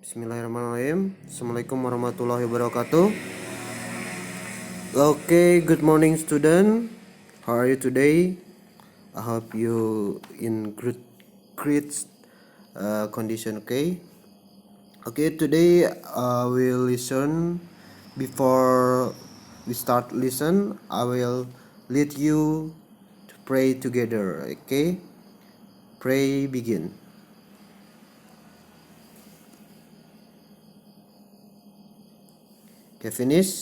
Bismillahirrahmanirrahim. Assalamualaikum warahmatullahi wabarakatuh. Okay, good morning student. How are you today? I hope you in great condition. Okay, today we'll listen. Before we start listen, I will lead you to pray together. Okay, pray begin. Okay, finish.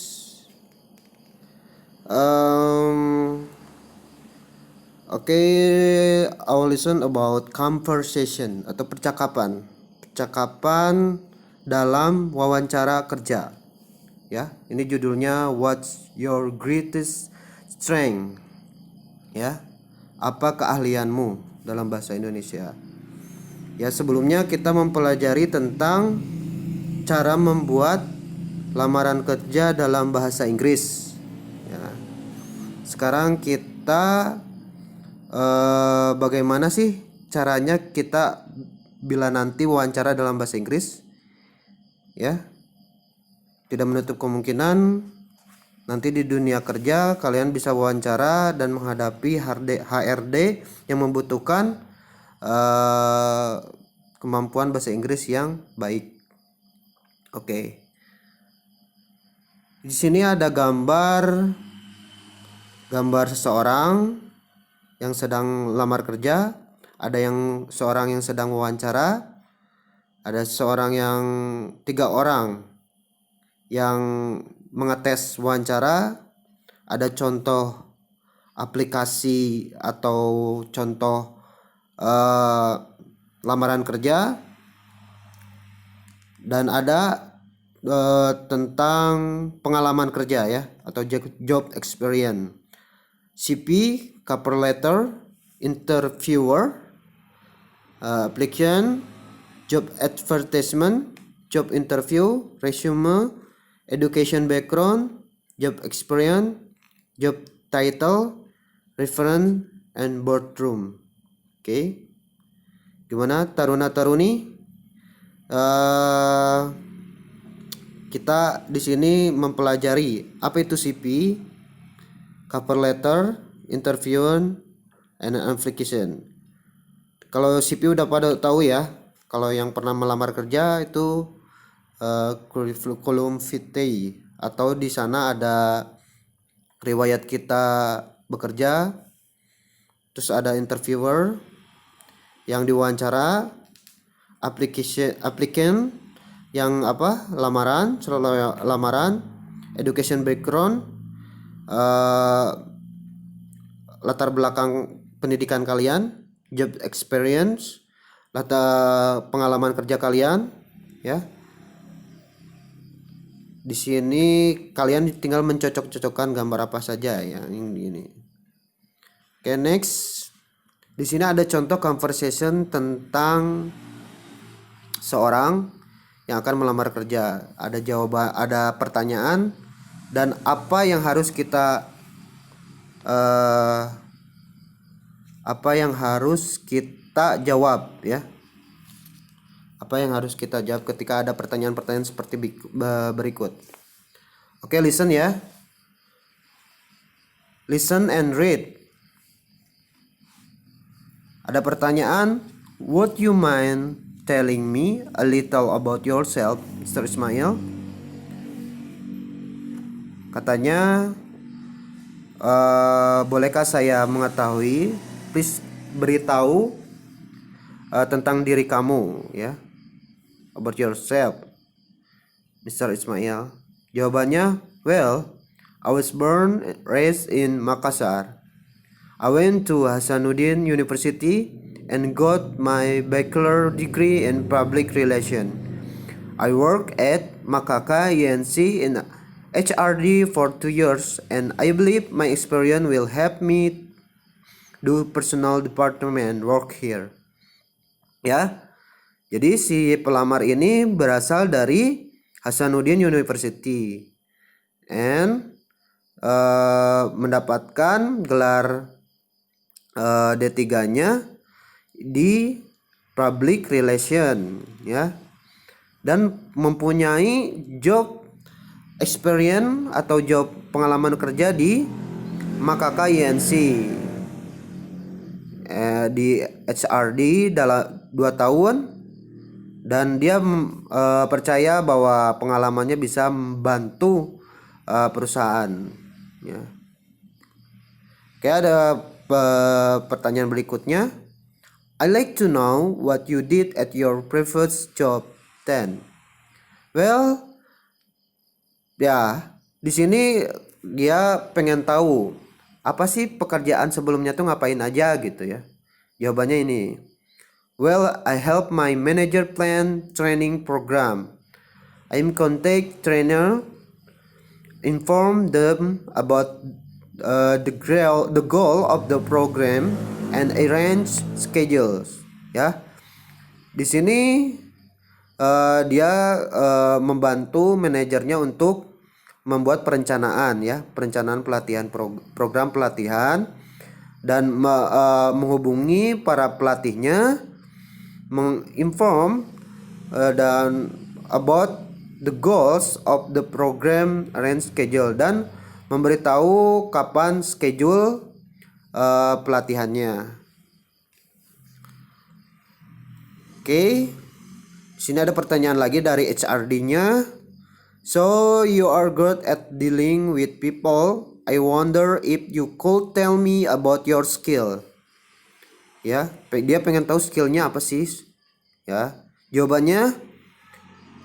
Okay, I will listen about conversation atau percakapan dalam wawancara kerja. Ya, ini judulnya What's Your Greatest Strength? Ya, apa keahlianmu dalam bahasa Indonesia? Ya, sebelumnya kita mempelajari tentang cara membuat lamaran kerja dalam bahasa Inggris. Ya. Sekarang kita bagaimana sih caranya kita bila nanti wawancara dalam bahasa Inggris? Ya, tidak menutup kemungkinan nanti di dunia kerja kalian bisa wawancara dan menghadapi HRD yang membutuhkan kemampuan bahasa Inggris yang baik. Oke. Di sini ada gambar seseorang yang sedang lamar kerja, ada seorang yang sedang wawancara, ada tiga orang yang mengetes wawancara, ada contoh aplikasi atau contoh lamaran kerja, dan ada tentang pengalaman kerja ya atau job experience. CV, cover letter, interviewer, application, job advertisement, job interview, resume, education background, job experience, job title, reference, and boardroom. Oke. Gimana taruna-taruni? Kita di sini mempelajari apa itu CV, cover letter, interview, and application. Kalau CV udah pada tahu ya. Kalau yang pernah melamar kerja itu curriculum vitae, atau di sana ada riwayat kita bekerja. Terus ada interviewer yang diwawancara, applicant yang lamaran, education background, latar belakang pendidikan kalian, job experience, pengalaman kerja kalian, ya. Di sini kalian tinggal mencocok-cocokkan gambar apa saja ya ini. Oke, next. Di sini ada contoh conversation tentang seorang yang akan melamar kerja. Ada jawaban, ada pertanyaan, dan apa yang harus kita jawab ya. Apa yang harus kita jawab ketika ada pertanyaan-pertanyaan seperti berikut. Oke, listen ya. Listen and read. Ada pertanyaan, would you mind telling me a little about yourself, Mr. Ismail? Katanya, bolehkah saya mengetahui, please beritahu tentang diri kamu ya, about yourself, Mr. Ismail. Jawabannya, well, I was born raised in Makassar. I went to Hasanuddin University and got my bachelor degree in public relations. I worked at Makaka INC in HRD for 2 years, and I believe my experience will help me do personal department work here. Ya, jadi si pelamar ini berasal dari Hasanuddin University and mendapatkan gelar D3-nya di public relation ya. dan mempunyai job experience atau job pengalaman kerja di Makaka INC di HRD dalam 2 tahun, dan dia percaya bahwa pengalamannya bisa membantu perusahaan ya. Oke, ada pertanyaan berikutnya. I like to know what you did at your previous job then. Well, ya, di sini dia pengen tahu apa sih pekerjaan sebelumnya tuh ngapain aja gitu ya. Jawabannya ini. Well, I help my manager plan training program. I'm contact trainer, inform them about the goal of the program and arrange schedules. Ya, di sini dia membantu manajernya untuk membuat perencanaan ya, perencanaan pelatihan program pelatihan, dan menghubungi para pelatihnya, menginform dan about the goals of the program, arrange schedule, dan memberitahu kapan schedule pelatihannya. Oke, sini ada pertanyaan lagi dari HRD-nya. So you are good at dealing with people. I wonder if you could tell me about your skill. Ya, dia pengen tahu skillnya apa sih? Ya, jawabannya,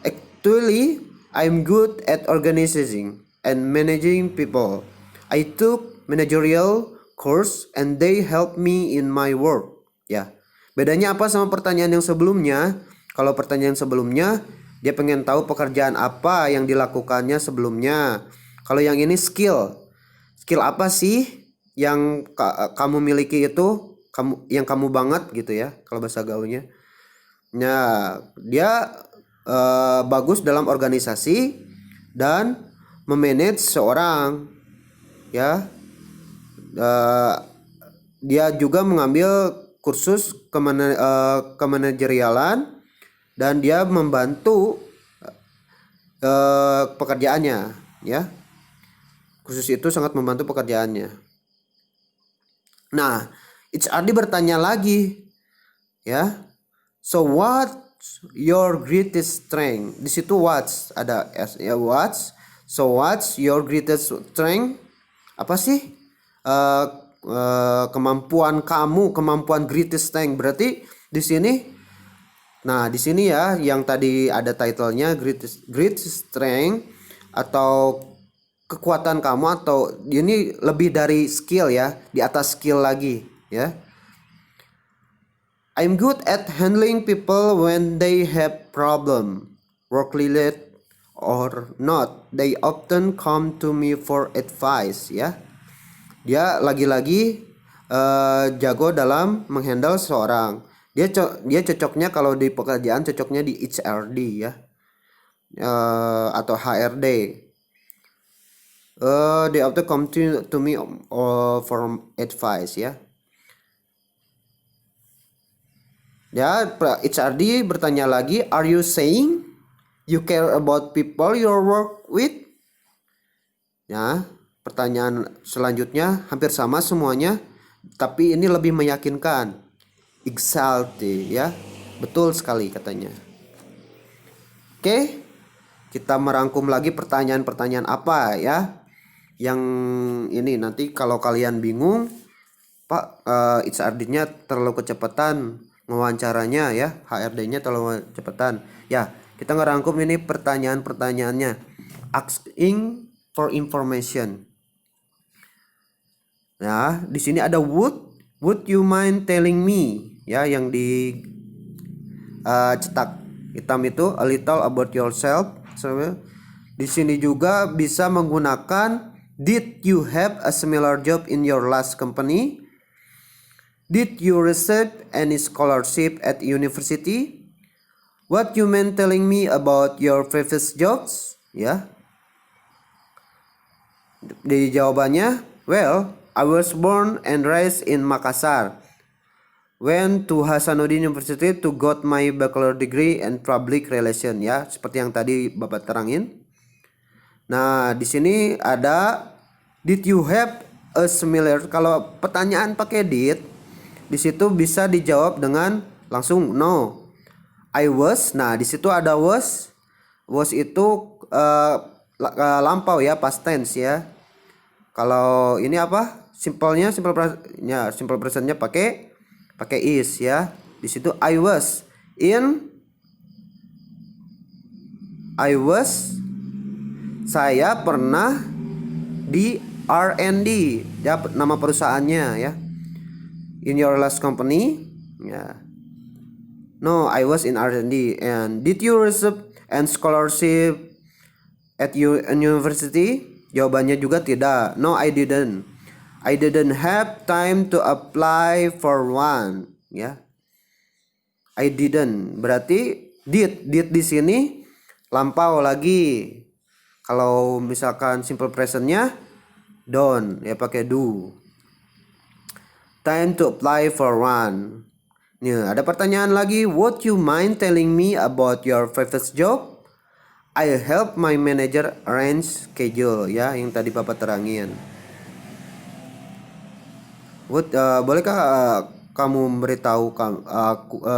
actually I'm good at organizing and managing people. I took managerial course and they help me in my work. Ya, bedanya apa sama pertanyaan yang sebelumnya? Kalau pertanyaan sebelumnya dia pengen tahu pekerjaan apa yang dilakukannya sebelumnya. Kalau yang ini skill apa sih yang kamu miliki itu, yang kamu banget gitu ya kalau bahasa gaulnya. Nah, dia bagus dalam organisasi dan memanage seorang ya. Dia juga mengambil kursus kemanajerialan dan dia membantu pekerjaannya ya. Kursus itu sangat membantu pekerjaannya. Nah, HRD bertanya lagi ya. So what's your greatest strength? Di situ what's ada s ya, what's. So what's your greatest strength? Apa sih kemampuan kamu, kemampuan greatest strength? Berarti di sini, nah di sini ya yang tadi ada titlenya greatest strength atau kekuatan kamu, atau ini lebih dari skill ya, di atas skill lagi ya. I'm good at handling people when they have problem, work related or not. They often come to me for advice ya. Dia lagi-lagi jago dalam menghandle seorang. Dia cocoknya kalau di pekerjaan cocoknya di HRD ya, atau HRD. They often come to me for advice ya. Ya, HRD bertanya lagi, are you saying you care about people you work with? Ya, pertanyaan selanjutnya hampir sama semuanya, tapi ini lebih meyakinkan. Exactly ya, betul sekali katanya. Oke, kita merangkum lagi pertanyaan-pertanyaan apa ya yang ini. Nanti kalau kalian bingung, Pak, HRD-nya terlalu kecepatan mewawancaranya ya, HRD-nya terlalu kecepatan. Ya, kita ngerangkum ini pertanyaan-pertanyaannya. Asking for information. Ya, di sini ada would you mind telling me ya, yang di cetak hitam itu a little about yourself. So, di sini juga bisa menggunakan did you have a similar job in your last company? Did you receive any scholarship at university? What you mean telling me about your previous jobs? Ya. Di jawabannya, well, I was born and raised in Makassar. went to Hasanuddin University to got my bachelor degree in public relation, ya, seperti yang tadi Bapak terangin. Nah, di sini ada did you have a similar. Kalau pertanyaan pakai did, di situ bisa dijawab dengan langsung no. I was. Nah, di situ ada was. Was itu lampau ya, past tense ya. Kalau ini apa? Simple presentnya pakai is ya. Di situ I was saya pernah di R&D ya, nama perusahaannya ya. In your last company ya. No, I was in R&D. And did you receive and scholarship at your university? Jawabannya juga tidak. No, I didn't. I didn't have time to apply for one. Ya, I didn't. Berarti did di sini lampau lagi. Kalau misalkan simple presentnya don't, ya pakai do. Time to apply for one. Nih, ada pertanyaan lagi. Would you mind telling me about your previous job? I help my manager arrange schedule, ya, yang tadi Bapak terangin. Bolehkah kamu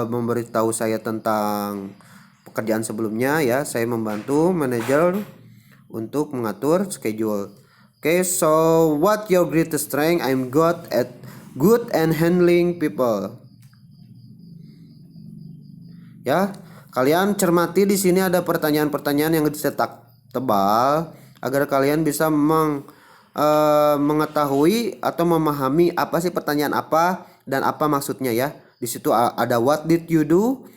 memberitahu saya tentang pekerjaan sebelumnya, ya? Saya membantu manajer untuk mengatur schedule. Okay, so what your greatest strength? I'm good at handling people. Ya, kalian cermati di sini ada pertanyaan-pertanyaan yang dicetak tebal agar kalian bisa mengetahui atau memahami apa sih pertanyaan apa dan apa maksudnya ya. Di situ ada what did you do?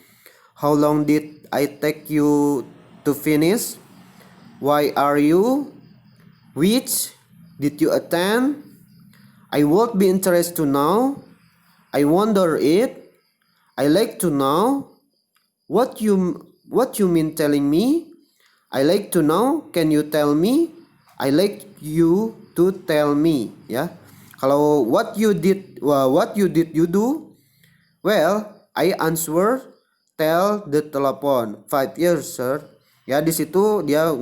How long did I take you to finish? Why are you? Which did you attend? I would be interested to know. I wonder it. I like to know. What you mean telling me? I like to know. Can you tell me? I like you to tell me, ya. Kalau what you did you do? Well, I answer tell the telephone 5 years, sir. Ya, di situ dia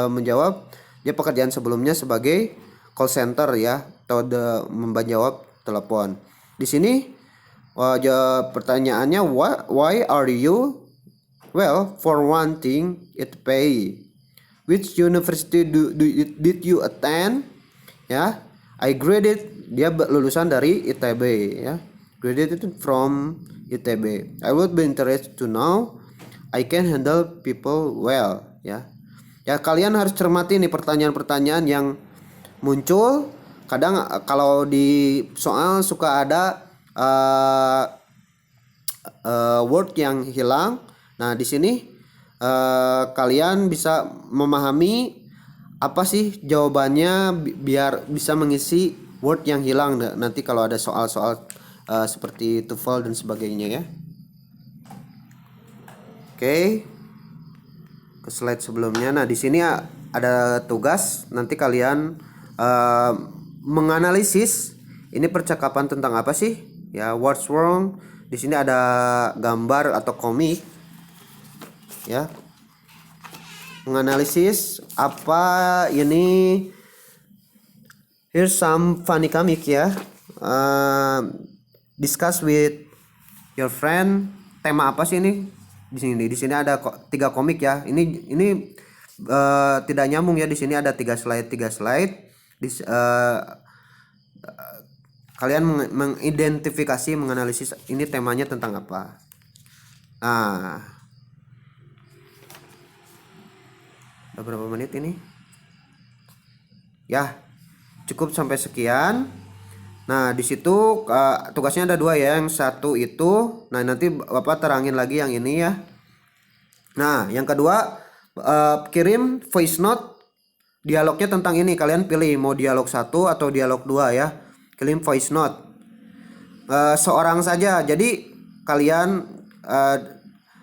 menjawab dia pekerjaan sebelumnya sebagai call center ya, atau menjawab telepon. Di sini pertanyaannya why are you? Well, for one thing, it pay. Which university did you attend? Ya, I graduated, dia lulusan dari ITB ya. Graduated from ITB. I would be interested to know. I can handle people well ya. Ya, kalian harus cermati nih pertanyaan-pertanyaan yang muncul. Kadang kalau di soal suka ada word yang hilang. Nah, di sini kalian bisa memahami apa sih jawabannya biar bisa mengisi word yang hilang nanti kalau ada soal-soal seperti TOEFL dan sebagainya ya. Oke. Ke slide sebelumnya. Nah, di sini ada tugas nanti kalian menganalisis ini percakapan tentang apa sih? Ya, what's wrong? Di sini ada gambar atau komik. Ya, menganalisis apa ini. Here's some funny comic ya. Discuss with your friend. Tema apa sih ini? Di sini ada 3 komik ya. Ini tidak nyambung ya. Di sini ada 3 slide. Kalian mengidentifikasi, menganalisis ini temanya tentang apa. Nah, berapa menit ini? Ya, cukup sampai sekian. Nah, di situ tugasnya ada 2 ya. Yang satu itu, nah nanti Bapak terangin lagi yang ini ya. Nah, yang kedua kirim voice note dialognya tentang ini. Kalian pilih mau dialog 1 atau dialog 2 ya. Kirim voice note seorang saja. Jadi kalian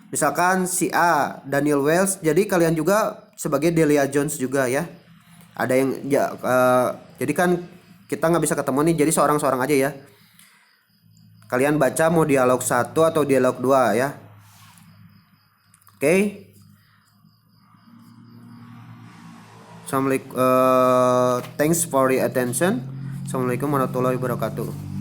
misalkan si A Daniel Wells, jadi kalian juga sebagai Delia Jones juga ya. Ada yang jadi kan kita nggak bisa ketemu nih, jadi seorang aja ya. Kalian baca mau dialog 1 atau dialog 2 ya. Oke. Assalamualaikum, thanks for the attention. Assalamualaikum warahmatullahi wabarakatuh.